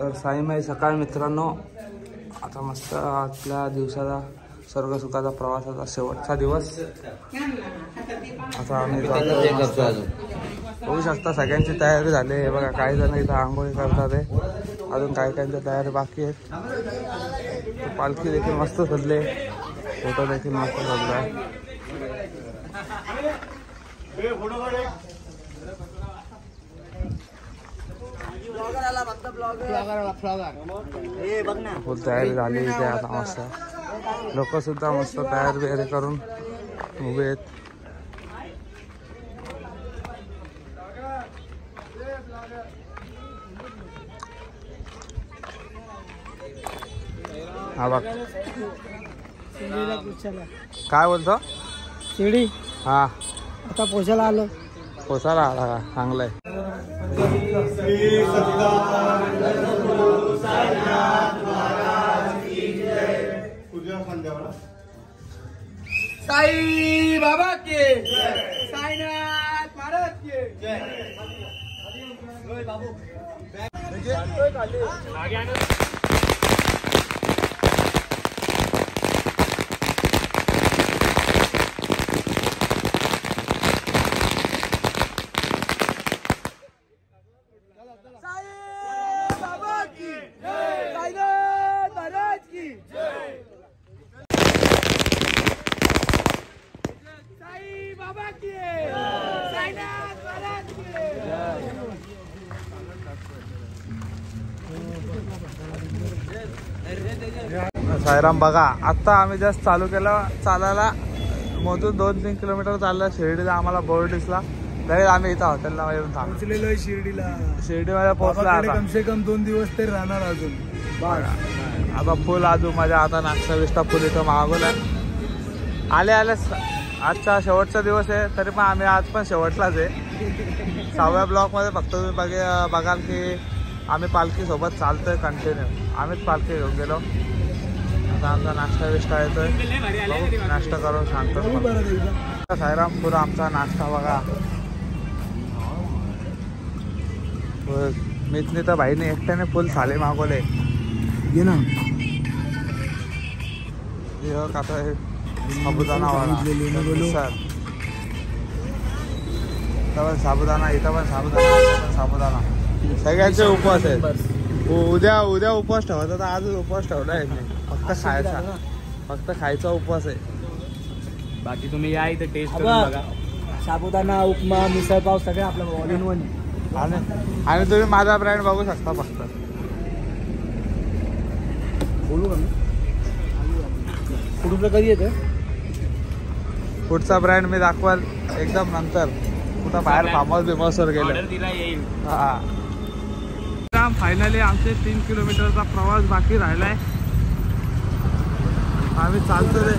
तर साईमाई सकाळ मित्रांनो, आता मस्त आपल्या दिवसाचा स्वर्गसुखाचा प्रवासाचा शेवटचा दिवस. आता आम्ही बघू शकता सगळ्यांची तयारी झाली आहे बघा. काही जण इथं आंघोळी करतात आहे, अजून काही काहींची तयारी बाकी आहे. पालखी देखील मस्त सजले, फोटो देखील मस्त सजला आहे. फुल तयारी झाली इथे. आता मस्त लोक सुद्धा मस्त तयारी करून उभे आहेत. हा बघ काय बोलतो शिर्डी. हा आता पोचायला आलो. पोचायला आला का? चांगलंय. साई बाबा के साईनाथ महाराज के साईराम बघा, आता आम्ही जस्ट चालू केलं चालायला. मधून 2-3 किलोमीटर चाललं शिर्डीला. आम्हाला बोर्ड दिसला तरी आम्ही इथं हॉटेलला येऊन पोहोचलेलो आहे शिर्डीला. शिर्डीमध्ये पोहोचला. आता कमसे कम 2 दिवस तरी राहणार अजून. आता फुल अजून माझ्या आता नाश्ता बिष्टा फुल इथं मागवलाय. आले आजचा शेवटचा दिवस आहे, तरी पण आम्ही आज पण शेवटलाच आहे. 6व्या ब्लॉकमध्ये फक्त तुम्ही बघाल की आम्ही पालखीसोबत चालतोय कंटिन्यू. आम्हीच पालखी घेऊन गेलो. आता आमचा नाश्ता बिष्टा येतोय, नाश्ता करून सांगतो. साईराम पुरा आमचा नाश्ता बघा. मीच तर भाईने एकट्याने फुल थाली मागवले. ये ना आता साबुदाणा साबुदाणा इथं पण साबुदाणा सगळ्यांचे उपवास आहेत. उद्या उपवास ठेवायचा, तर आजच उपवास ठेवला आहे. फक्त खायचा उपवास आहे. बाकी तुम्ही या इथे टेस्ट करून बघा. साबुदाणा, उपमा, मिसळपाव सगळं आपलं ऑल इन वन. आणि तुम्ही माझा ब्रँड बघू शकता. फक्त बोलू का कुठून कधी येतं? पुढचा ब्रँड मी दाखवाल एकदम नंतर. कुठं बाहेर फार्महाऊस बिमहाऊसवर गेलं. हा फायनली आमचे 3 किलोमीटरचा प्रवास बाकी राहिलाय. आम्ही चालतो रे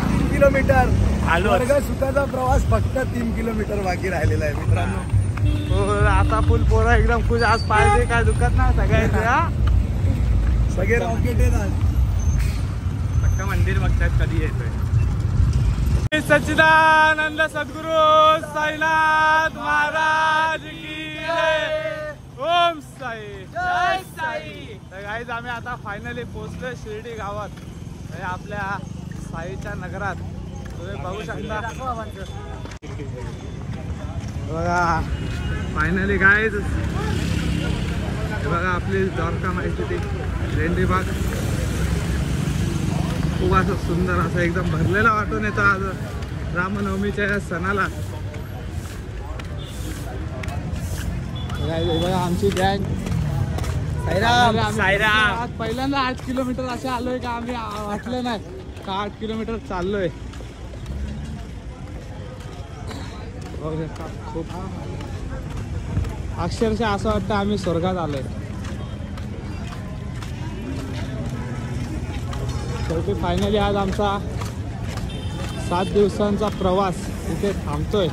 3 किलोमीटर आलो. सुखाचा प्रवास फक्त 3 किलोमीटर बाकी राहिलेला आहे मित्रांनो. आता फुल पोरा एकदम खुश. आज पाहिजे काय दुखत ना सगळ्यांचे. सगळे रॉकेट आहेत आज. फक्त मंदिर बघतात कधी येतोय. सच्चिदानंद सद्गुरु साईनाथ महाराज की जय. ओम साई जय साई. तर गाईज आम्ही आता फायनली पोहोचलोय शिर्डी गावात, म्हणजे आपल्या साईच्या नगरात. तुम्ही बघू शकता बघा. फायनली गाईज बघा आपली द्वारका माहिती ती लेंडीबाग. खूप असं सुंदर असं एकदम भरलेला वाटून येतं आज रामनवमीच्या या सणाला. आमची गँग साईराम आज पहिल्यांदा 8 किलोमीटर असे आलोय का आम्ही वाटलं नाही का 8 किलोमीटर चाललोय. खूप अक्षरशः असं वाटतं आम्ही स्वर्गात आलोय. शेवटी फायनली आज आमचा 7 दिवसांचा प्रवास इथे थांबतोय.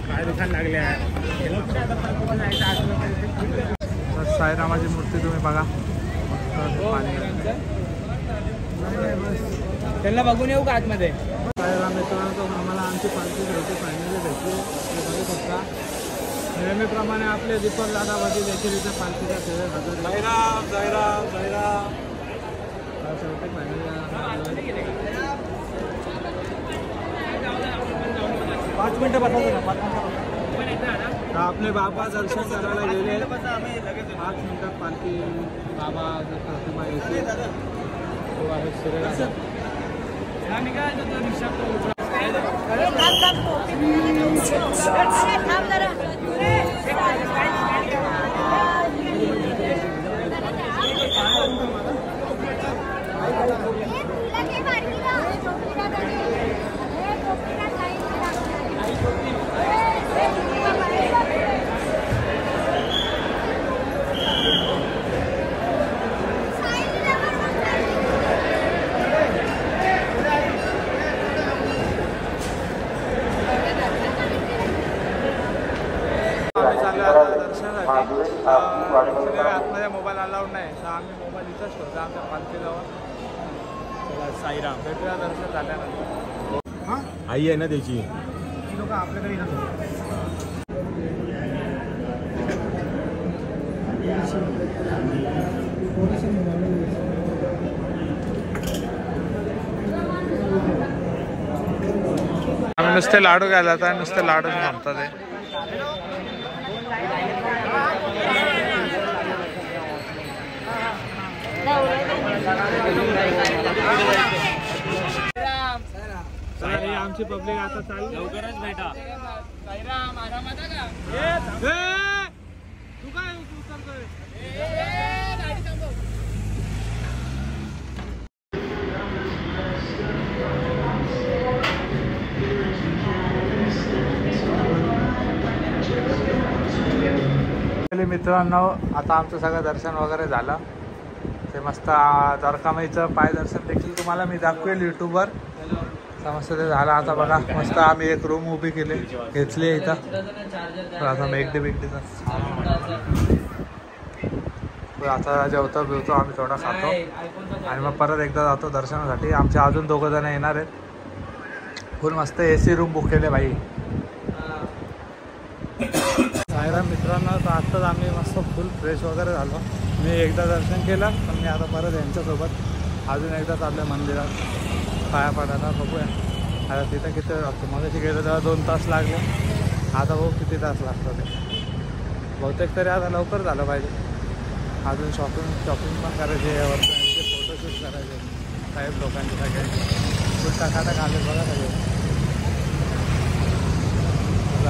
काय दुकान लागले साईरामाची मूर्ती तुम्ही बघा. पाणी त्यांना बघून येऊ का आतमध्ये? साईराम मित्रांनो, आम्हाला आमची पालखी घ्यायची फायनली भेटली. हे बघू शकता. नेहमीप्रमाणे आपले दीपक दादावरती देखील इथे पालखीच्या सेवेत हजर. साईराम साईराम साईराम. शेवटी फायनली 5 मिनिटं बसायचं ना, 5 मिनिटं. तर आपले बाबा दर्शन करायला गेले. 5 मिनिटात पालखी बाबा प्रतिमा येते. आतमध्ये मोबाईल अलाउड नाही, तर आम्ही मोबाईल इथंच ठेवतो आमच्या पालखीजवळ. साईराम भेटूया दर्शन झाल्यानंतर. आई आहे ना त्याची. ती लोक आपल्याकडे आम्ही नुसते लाडू घ्यायला तर नुसते लाडूच म्हणतात ते. आमची पब्लिक आता चालली. लवकरच भेटा. तू काय उचलतोय? मित्रांनो, आता आमचं सगळं दर्शन वगैरे झालं. ते मस्त द्वारकामाईचं पाय दर्शन देखील तुम्हाला मी दाखवेल यूट्यूबवर. मस्त ते झालं. आता बघा मस्त आम्ही एक रूम उभी घेतली आहे इथं. तर आता मेगडी बिगडीचा आता जेवतो बिवतो आम्ही थोडा खातो आणि मग परत एकदा जातो दर्शनासाठी. आमचे अजून 2 जण येणार आहेत. फुल मस्त AC रूम बुक केले भाई. साईराम मित्रांनो, तर आत्ताच आम्ही मस्त फुल फ्रेश वगैरे झालो. मी एकदा दर्शन केलं, पण मी आता परत यांच्यासोबत अजून एकदा चाललो आहे मंदिरात पाया पडायला. बघूया आता तिथं किती लागतो. मगाशी गेलं तेव्हा 2 तास लागले. आता बघू किती तास लागतो ते. बहुतेक तरी आता लवकर झालं पाहिजे. अजून शॉपिंग पण करायची आहे. फोटोशूट करायचे काही लोकांचे सगळ्यांचे. फुल टाकाटाक आले बघा सगळे.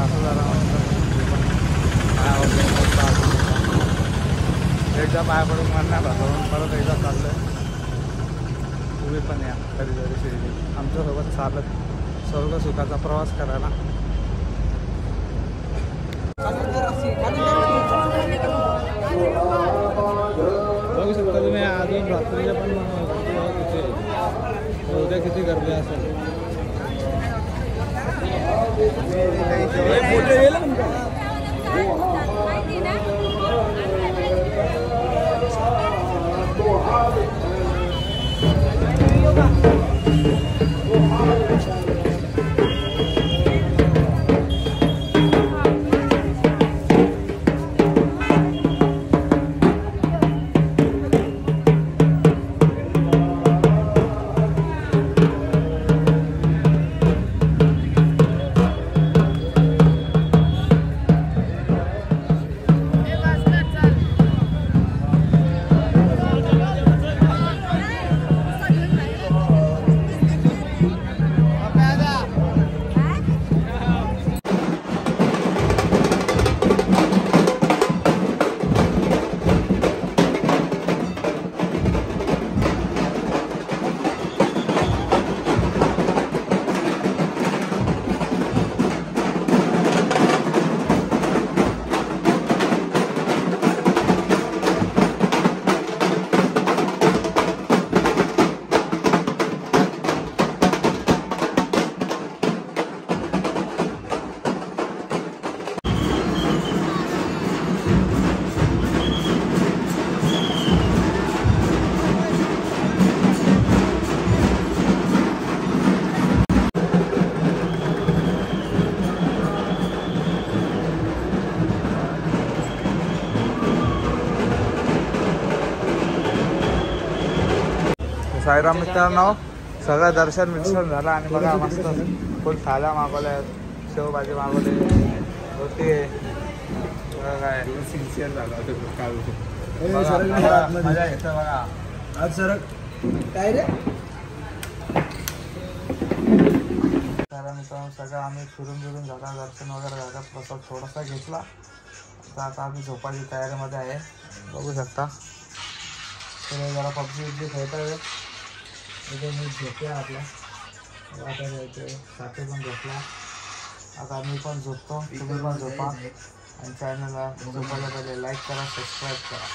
असं जरा पाया वगैरे एकदा पाया पडून म्हणणार म्हणून परत एकदा चाललं आहे. तुम्ही पण या कधीतरी शिर्डी आमच्यासोबत चालत स्वर्ग सुखाचा प्रवास करायला. बघू शकता तुम्ही अजून रात्रीला पण उद्या किती गर्दी असेल. साईराम मित्रांनो, सगळं दर्शन मिश्रण झालं आणि बघा मस्त फुल थाल्या मागवल्या, शेवभाजी मागवली, रोटी आहे. बघा काय सिन्सिअर झाला मजा येतं बघा. आज सर काय रे मित्रांनो, सगळं आम्ही फिरून झाला, दर्शन वगैरे झालं, प्रसाद थोडासा घेतला. तर आता आम्ही झोपायची तयारीमध्ये आहे, बघू शकता. तर जरा पबजी खेळता येईल. इथे मी झोपे आपला आता जायचं, साथी पण झोपला. आता मी पण झोपतो, तुम्ही पण झोपा आणि चॅनलला झोपायला पहिले लाईक करा, सबस्क्राईब करा.